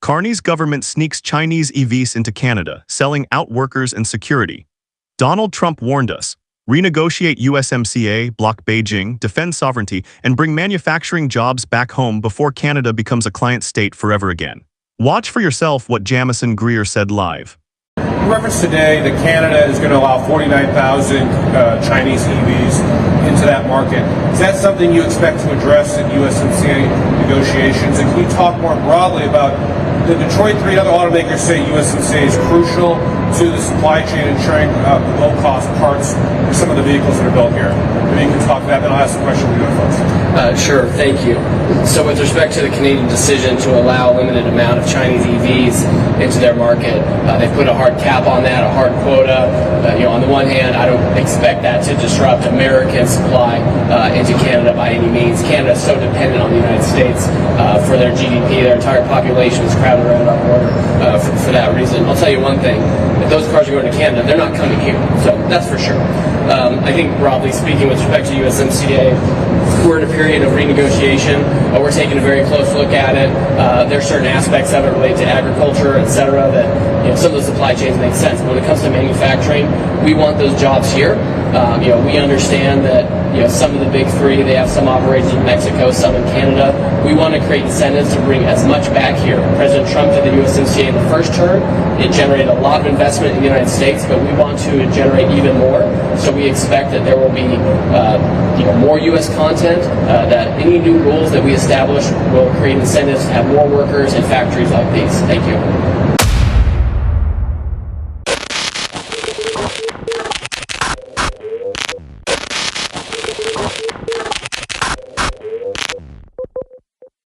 Carney's government sneaks Chinese EVs into Canada, selling out workers and security. Donald Trump warned us. Renegotiate USMCA, block Beijing, defend sovereignty, and bring manufacturing jobs back home before Canada becomes a client state forever again. Watch for yourself what Jamieson Greer said live. You referenced today that Canada is going to allow 49,000 Chinese EVs into that market. Is that something you expect to address in USMCA negotiations? And can you talk more broadly about the Detroit 3 and other automakers say USMCA is crucial to the supply chain, ensuring low-cost parts for some of the vehicles that are built here? Maybe you can talk to that, then I'll ask the question to the other folks. Sure, thank you. So with respect to the Canadian decision to allow a limited amount of Chinese EVs into their market, they've put a hard cap on that, a hard quota. On the one hand, I don't expect that to disrupt American supply into Canada by any means. Canada is so dependent on the United States for their GDP. Their entire population is crowded around our border for that reason. I'll tell you one thing. If those cars are going to Canada, they're not coming here. So that's for sure. I think broadly speaking, with respect to USMCA, we're in a period of renegotiation. We're taking a very close look at it. There are certain aspects of it related to agriculture, et cetera, that some of the supply chains make sense. But when it comes to manufacturing, we want those jobs here. We understand that some of the big three, they have some operations in Mexico, some in Canada. We want to create incentives to bring as much back here. President Trump did the USMCA in the first term. It generated a lot of investment in the United States, but we want to generate even more. So we expect that there will be more U.S. content, that any new rules that we establish will create incentives to have more workers in factories like these. Thank you.